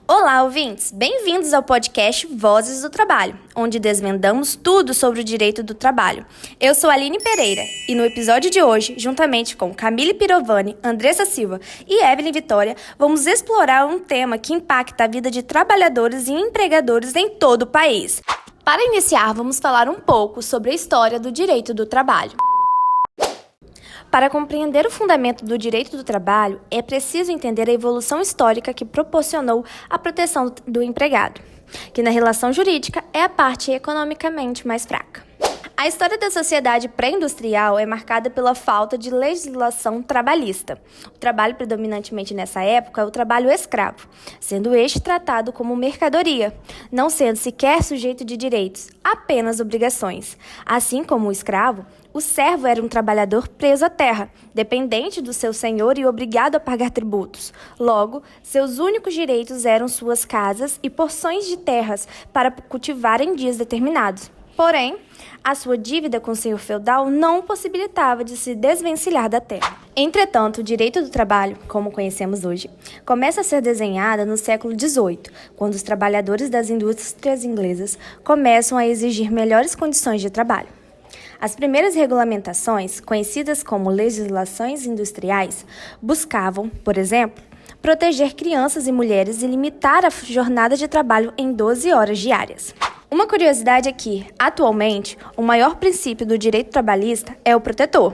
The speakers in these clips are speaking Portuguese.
Olá, ouvintes! Bem-vindos ao podcast Vozes do Trabalho, onde desvendamos tudo sobre o direito do trabalho. Eu sou Aline Pereira e no episódio de hoje, juntamente com Camille Pirovani, Andressa Silva e Evelyn Vitória, vamos explorar um tema que impacta a vida de trabalhadores e empregadores em todo o país. Para iniciar, vamos falar um pouco sobre a história do direito do trabalho. Para compreender o fundamento do direito do trabalho, é preciso entender a evolução histórica que proporcionou a proteção do empregado, que na relação jurídica é a parte economicamente mais fraca. A história da sociedade pré-industrial é marcada pela falta de legislação trabalhista. O trabalho predominantemente nessa época é o trabalho escravo, sendo este tratado como mercadoria, não sendo sequer sujeito de direitos, apenas obrigações. Assim como o escravo, o servo era um trabalhador preso à terra, dependente do seu senhor e obrigado a pagar tributos. Logo, seus únicos direitos eram suas casas e porções de terras para cultivar em dias determinados. Porém, a sua dívida com o senhor feudal não o possibilitava de se desvencilhar da terra. Entretanto, o direito do trabalho, como conhecemos hoje, começa a ser desenhada no século XVIII, quando os trabalhadores das indústrias inglesas começam a exigir melhores condições de trabalho. As primeiras regulamentações, conhecidas como legislações industriais, buscavam, por exemplo, proteger crianças e mulheres e limitar a jornada de trabalho em 12 horas diárias. Uma curiosidade é que, atualmente, o maior princípio do direito trabalhista é o protetor,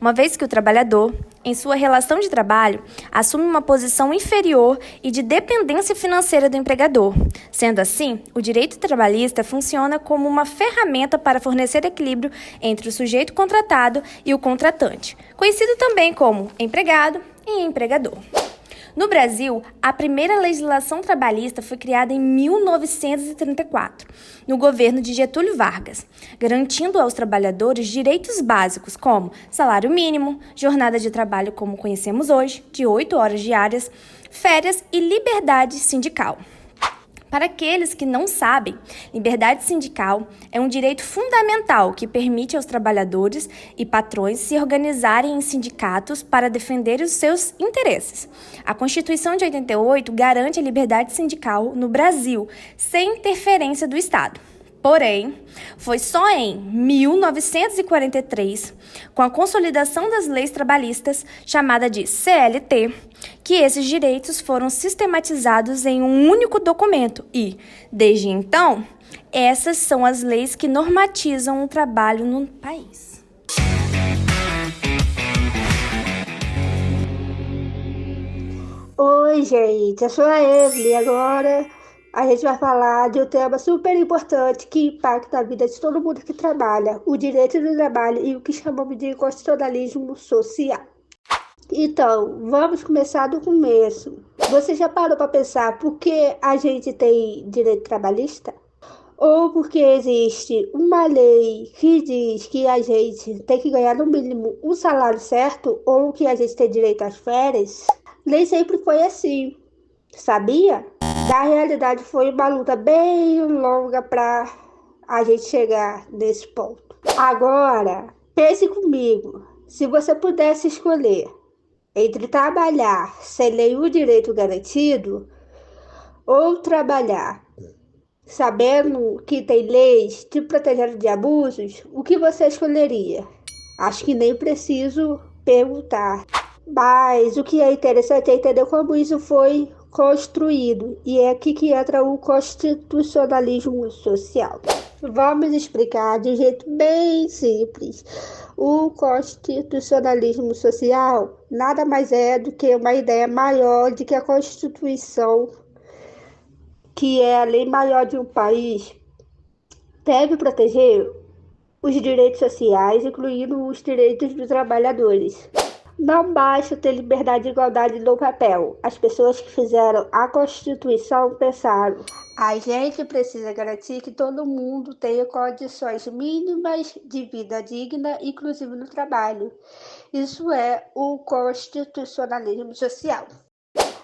uma vez que o trabalhador, em sua relação de trabalho, assume uma posição inferior e de dependência financeira do empregador. Sendo assim, o direito trabalhista funciona como uma ferramenta para fornecer equilíbrio entre o sujeito contratado e o contratante, conhecido também como empregado e empregador. No Brasil, a primeira legislação trabalhista foi criada em 1934, no governo de Getúlio Vargas, garantindo aos trabalhadores direitos básicos como salário mínimo, jornada de trabalho como conhecemos hoje, de 8 horas diárias, férias e liberdade sindical. Para aqueles que não sabem, liberdade sindical é um direito fundamental que permite aos trabalhadores e patrões se organizarem em sindicatos para defender os seus interesses. A Constituição de 88 garante a liberdade sindical no Brasil, sem interferência do Estado. Porém, foi só em 1943, com a consolidação das leis trabalhistas, chamada de CLT, que esses direitos foram sistematizados em um único documento e, desde então, essas são as leis que normatizam o trabalho no país. Oi, gente, eu sou a Evelyn. Agora a gente vai falar de um tema super importante que impacta a vida de todo mundo que trabalha, o direito do trabalho e o que chamamos de constitucionalismo social. Então, vamos começar do começo. Você já parou para pensar por que a gente tem direito trabalhista? Ou porque existe uma lei que diz que a gente tem que ganhar no mínimo um salário certo ou que a gente tem direito às férias? Nem sempre foi assim, sabia? Na realidade, foi uma luta bem longa para a gente chegar nesse ponto. Agora, pense comigo, se você pudesse escolher entre trabalhar sem nenhum direito garantido ou trabalhar sabendo que tem leis te protegendo de abusos, o que você escolheria? Acho que nem preciso perguntar. Mas o que é interessante é entender como isso foi construído, e é aqui que entra o constitucionalismo social. Vamos explicar de um jeito bem simples. O constitucionalismo social nada mais é do que uma ideia maior de que a Constituição, que é a lei maior de um país, deve proteger os direitos sociais, incluindo os direitos dos trabalhadores. Não basta ter liberdade e igualdade no papel. As pessoas que fizeram a Constituição pensaram: a gente precisa garantir que todo mundo tenha condições mínimas de vida digna, inclusive no trabalho. Isso é o constitucionalismo social.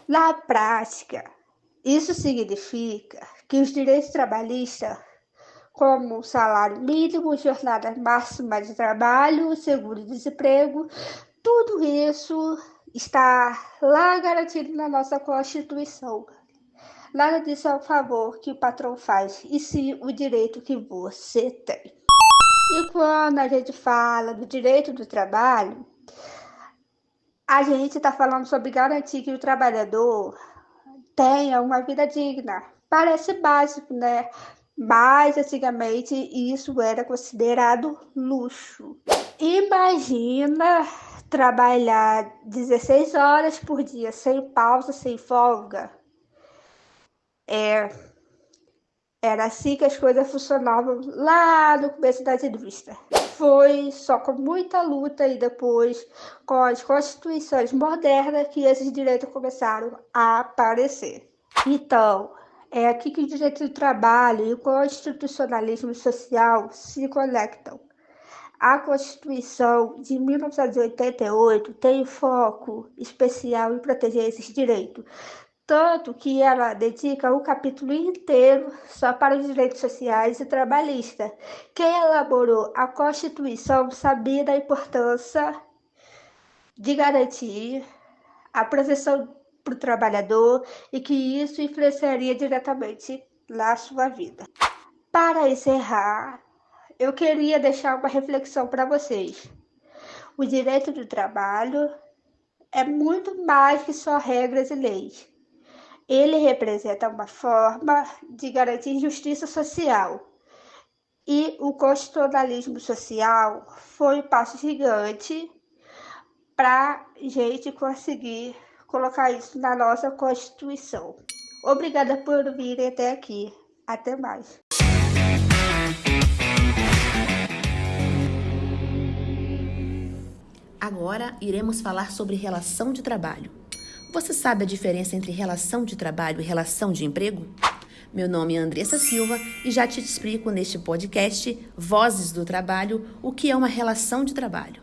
Na prática, isso significa que os direitos trabalhistas, como salário mínimo, jornada máxima de trabalho, seguro-desemprego, tudo isso está lá garantido na nossa Constituição. Nada disso é um favor que o patrão faz, e sim o direito que você tem. E quando a gente fala do direito do trabalho, a gente está falando sobre garantir que o trabalhador tenha uma vida digna. Parece básico, né? Mas antigamente isso era considerado luxo. Imagina trabalhar 16 horas por dia, sem pausa, sem folga. Era assim que as coisas funcionavam lá no começo da indústria. Foi só com muita luta e depois com as constituições modernas que esses direitos começaram a aparecer. Então, é aqui que o direito do trabalho e o constitucionalismo social se conectam. A Constituição de 1988 tem foco especial em proteger esses direitos, tanto que ela dedica um capítulo inteiro só para os direitos sociais e trabalhistas. Quem elaborou a Constituição sabia da importância de garantir a proteção para o trabalhador e que isso influenciaria diretamente na sua vida. Para encerrar, eu queria deixar uma reflexão para vocês. O direito do trabalho é muito mais que só regras e leis. Ele representa uma forma de garantir justiça social. E o constitucionalismo social foi um passo gigante para a gente conseguir colocar isso na nossa Constituição. Obrigada por virem até aqui. Até mais. Agora iremos falar sobre relação de trabalho. Você sabe a diferença entre relação de trabalho e relação de emprego? Meu nome é Andressa Silva e já te explico neste podcast Vozes do Trabalho o que é uma relação de trabalho.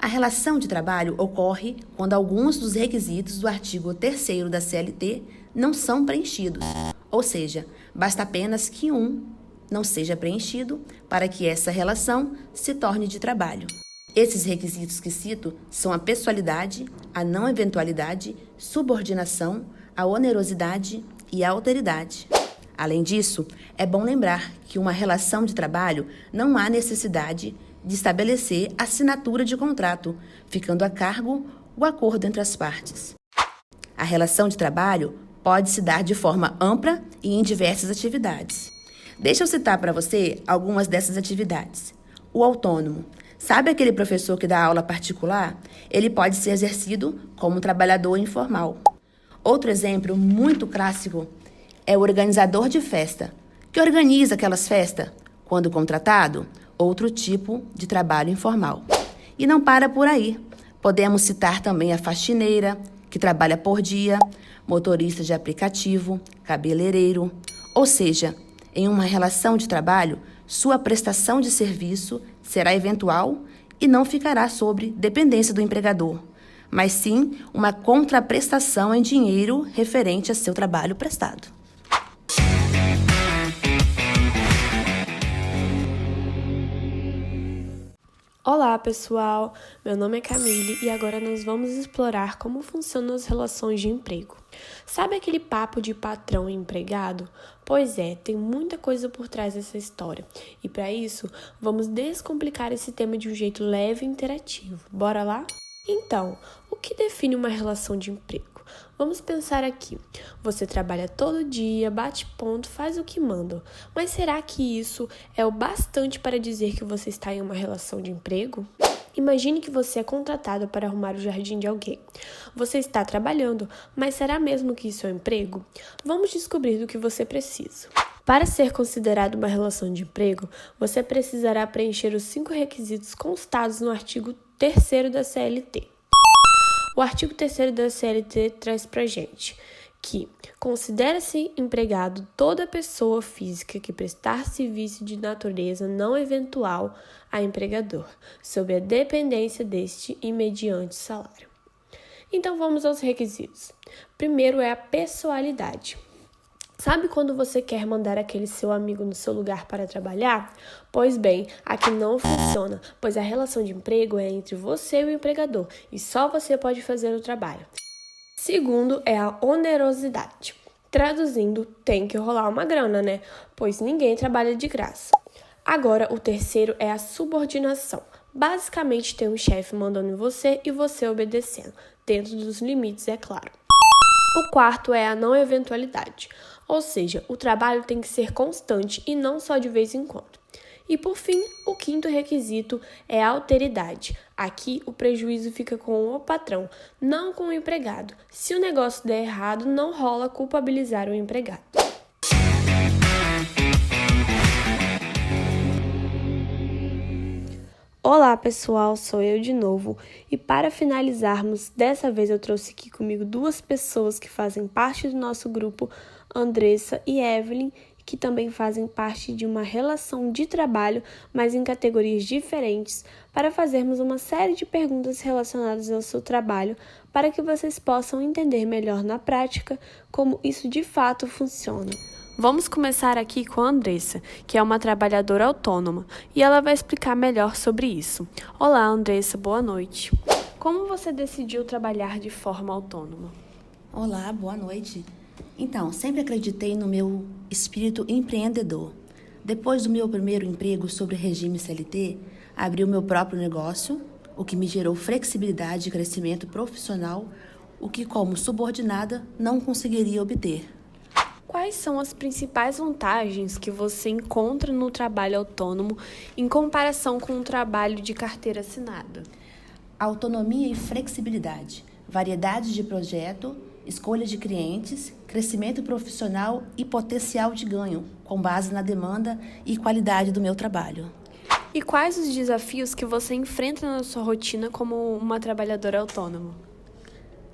A relação de trabalho ocorre quando alguns dos requisitos do artigo 3º da CLT não são preenchidos, ou seja, basta apenas que um não seja preenchido para que essa relação se torne de trabalho. Esses requisitos que cito são a pessoalidade, a não eventualidade, subordinação, a onerosidade e a alteridade. Além disso, é bom lembrar que uma relação de trabalho não há necessidade de estabelecer assinatura de contrato, ficando a cargo o acordo entre as partes. A relação de trabalho pode se dar de forma ampla e em diversas atividades. Deixa eu citar para você algumas dessas atividades. O autônomo. Sabe aquele professor que dá aula particular? Ele pode ser exercido como um trabalhador informal. Outro exemplo muito clássico é o organizador de festa, que organiza aquelas festas. Quando contratado, outro tipo de trabalho informal. E não para por aí. Podemos citar também a faxineira, que trabalha por dia, motorista de aplicativo, cabeleireiro. Ou seja, em uma relação de trabalho, sua prestação de serviço será eventual e não ficará sob dependência do empregador, mas sim uma contraprestação em dinheiro referente a seu trabalho prestado. Olá, pessoal! Meu nome é Camille e agora nós vamos explorar como funcionam as relações de emprego. Sabe aquele papo de patrão e empregado? Pois é, tem muita coisa por trás dessa história. E para isso, vamos descomplicar esse tema de um jeito leve e interativo. Bora lá? Então, o que define uma relação de emprego? Vamos pensar aqui. Você trabalha todo dia, bate ponto, faz o que mandam. Mas será que isso é o bastante para dizer que você está em uma relação de emprego? Imagine que você é contratado para arrumar o jardim de alguém. Você está trabalhando, mas será mesmo que isso é um emprego? Vamos descobrir do que você precisa. Para ser considerado uma relação de emprego, você precisará preencher os 5 requisitos constados no artigo 3º da CLT. O artigo 3º da CLT traz pra gente que considera-se empregado toda pessoa física que prestar serviço de natureza não eventual a empregador, sob a dependência deste e mediante salário. Então vamos aos requisitos. Primeiro é a pessoalidade. Sabe quando você quer mandar aquele seu amigo no seu lugar para trabalhar? Pois bem, aqui não funciona, pois a relação de emprego é entre você e o empregador e só você pode fazer o trabalho. Segundo é a onerosidade. Traduzindo, tem que rolar uma grana, né? Pois ninguém trabalha de graça. Agora, o terceiro é a subordinação. Basicamente, tem um chefe mandando em você e você obedecendo, dentro dos limites, é claro. O quarto é a não eventualidade, ou seja, o trabalho tem que ser constante e não só de vez em quando. E por fim, o quinto requisito é a alteridade. Aqui o prejuízo fica com o patrão, não com o empregado. Se o negócio der errado, não rola culpabilizar o empregado. Olá pessoal, sou eu de novo e para finalizarmos, dessa vez eu trouxe aqui comigo duas pessoas que fazem parte do nosso grupo, Andressa e Evelyn, que também fazem parte de uma relação de trabalho, mas em categorias diferentes, para fazermos uma série de perguntas relacionadas ao seu trabalho, para que vocês possam entender melhor na prática como isso de fato funciona. Vamos começar aqui com a Andressa, que é uma trabalhadora autônoma, e ela vai explicar melhor sobre isso. Olá, Andressa, boa noite. Como você decidiu trabalhar de forma autônoma? Olá, boa noite. Então, sempre acreditei no meu espírito empreendedor. Depois do meu primeiro emprego sobre regime CLT, abri o meu próprio negócio, o que me gerou flexibilidade e crescimento profissional, o que, como subordinada, não conseguiria obter. Quais são as principais vantagens que você encontra no trabalho autônomo em comparação com o trabalho de carteira assinada? Autonomia e flexibilidade, variedade de projeto, escolha de clientes, crescimento profissional e potencial de ganho, com base na demanda e qualidade do meu trabalho. E quais os desafios que você enfrenta na sua rotina como uma trabalhadora autônoma?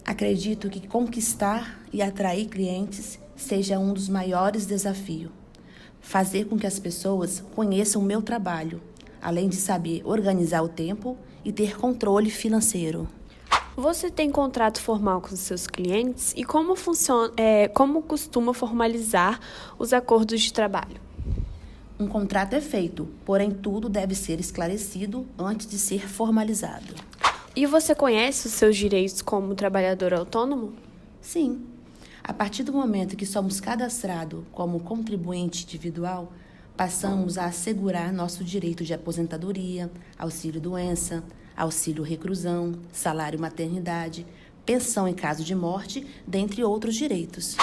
Acredito que conquistar e atrair clientes seja um dos maiores desafios. Fazer com que as pessoas conheçam o meu trabalho, além de saber organizar o tempo e ter controle financeiro. Você tem contrato formal com seus clientes e como costuma formalizar os acordos de trabalho? Um contrato é feito, porém tudo deve ser esclarecido antes de ser formalizado. E você conhece os seus direitos como trabalhador autônomo? Sim. A partir do momento que somos cadastrados como contribuinte individual, passamos a assegurar nosso direito de aposentadoria, auxílio-doença, auxílio-reclusão, salário-maternidade, pensão em caso de morte, dentre outros direitos.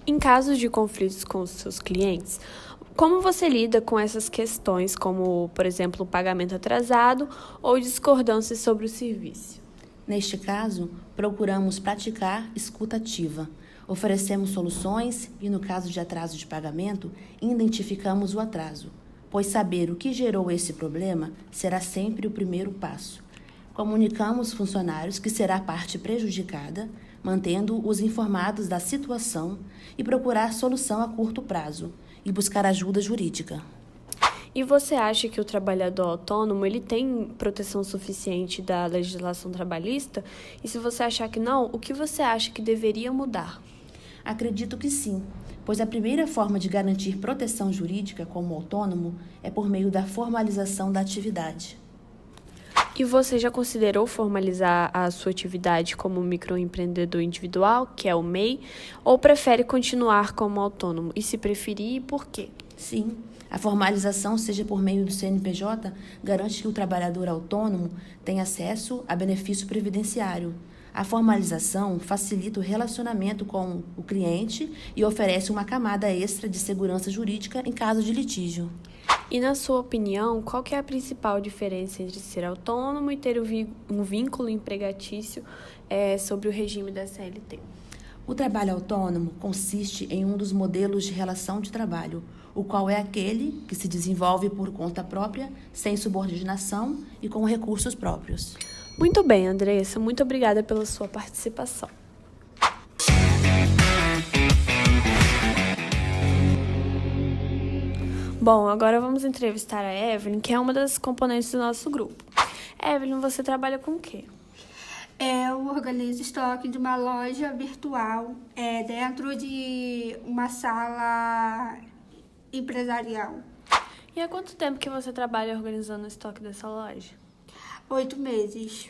Em casos de conflitos com os seus clientes, como você lida com essas questões, como, por exemplo, o pagamento atrasado ou discordâncias sobre o serviço? Neste caso, procuramos praticar escuta ativa. Oferecemos soluções e, no caso de atraso de pagamento, identificamos o atraso, pois saber o que gerou esse problema será sempre o primeiro passo. Comunicamos funcionários que será a parte prejudicada, mantendo-os informados da situação e procurar solução a curto prazo e buscar ajuda jurídica. E você acha que o trabalhador autônomo ele tem proteção suficiente da legislação trabalhista? E se você achar que não, o que você acha que deveria mudar? Acredito que sim, pois a primeira forma de garantir proteção jurídica como autônomo é por meio da formalização da atividade. E você já considerou formalizar a sua atividade como microempreendedor individual, que é o MEI, ou prefere continuar como autônomo? E se preferir, por quê? Sim, a formalização, seja por meio do CNPJ, garante que o trabalhador autônomo tenha acesso a benefício previdenciário. A formalização facilita o relacionamento com o cliente e oferece uma camada extra de segurança jurídica em caso de litígio. E na sua opinião, qual que é a principal diferença entre ser autônomo e ter um vínculo empregatício sobre o regime da CLT? O trabalho autônomo consiste em um dos modelos de relação de trabalho, o qual é aquele que se desenvolve por conta própria, sem subordinação e com recursos próprios. Muito bem, Andressa. Muito obrigada pela sua participação. Bom, agora vamos entrevistar a Evelyn, que é uma das componentes do nosso grupo. Evelyn, você trabalha com o quê? Eu organizo estoque de uma loja virtual dentro de uma sala empresarial. E há quanto tempo que você trabalha organizando o estoque dessa loja? 8 meses.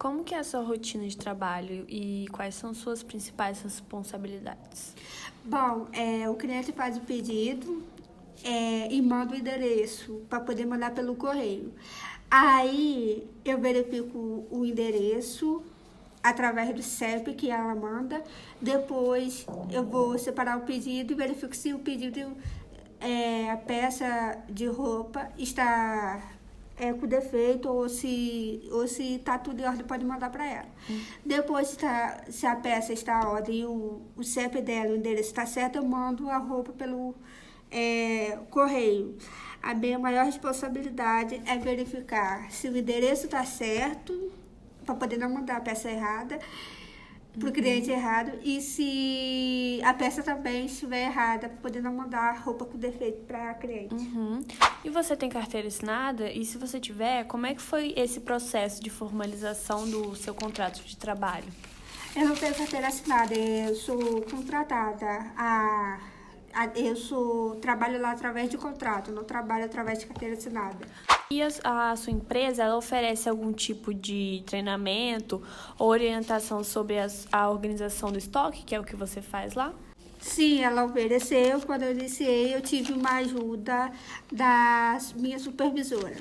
como que é a sua rotina de trabalho e quais são suas principais responsabilidades? Bom, o cliente faz o pedido e manda o endereço para poder mandar pelo correio. Aí eu verifico o endereço através do CEP que ela manda. Depois eu vou separar o pedido e verifico se o pedido, a peça de roupa está com defeito ou se está tudo em ordem, pode mandar para ela. Depois, se a peça está em ordem e o CEP dela, o endereço está certo, eu mando a roupa pelo correio. A minha maior responsabilidade é verificar se o endereço está certo, para poder não mandar a peça errada para o cliente errado, e se a peça também estiver errada, para poder não mandar a roupa com defeito para a cliente. E você tem carteira assinada? E se você tiver, como é que foi esse processo de formalização do seu contrato de trabalho? Eu não tenho carteira assinada, eu sou contratada. Trabalho lá através de contrato, não trabalho através de carteira assinada. E a sua empresa, ela oferece algum tipo de treinamento ou orientação sobre a organização do estoque, que é o que você faz lá? Sim, ela ofereceu. Quando eu iniciei, eu tive uma ajuda da minha supervisora.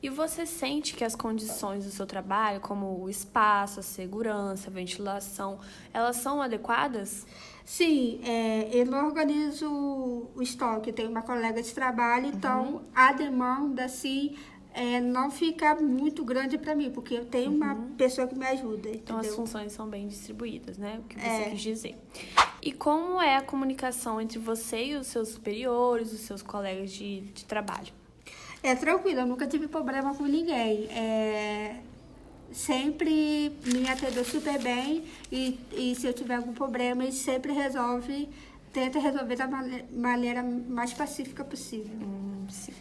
E você sente que as condições do seu trabalho, como o espaço, a segurança, a ventilação, elas são adequadas? Sim, eu não organizo o estoque, tenho uma colega de trabalho, então a demanda, assim, não fica muito grande para mim, porque eu tenho uma pessoa que me ajuda, Então entendeu? as funções são bem distribuídas, né? O que você quis dizer. E como é a comunicação entre você e os seus superiores, os seus colegas de trabalho? É tranquilo, eu nunca tive problema com ninguém. Sempre me atendeu super bem e se eu tiver algum problema, ele sempre tenta resolver da maneira mais pacífica possível. Sim.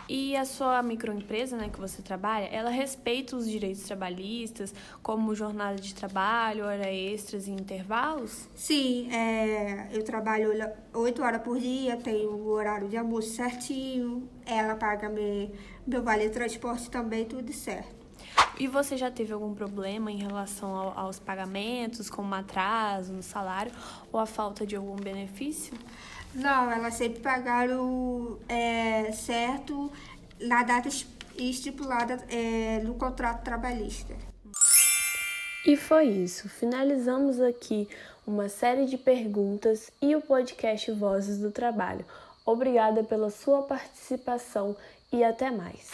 E a sua microempresa, né, que você trabalha, ela respeita os direitos trabalhistas, como jornada de trabalho, hora extras e intervalos? Sim, eu trabalho 8 horas por dia, tenho o horário de almoço certinho, ela paga meu vale transporte também, tudo certo. E você já teve algum problema em relação aos pagamentos, como atraso no salário ou a falta de algum benefício? Não, elas sempre pagaram certo na data estipulada no contrato trabalhista. E foi isso. Finalizamos aqui uma série de perguntas e o podcast Vozes do Trabalho. Obrigada pela sua participação e até mais.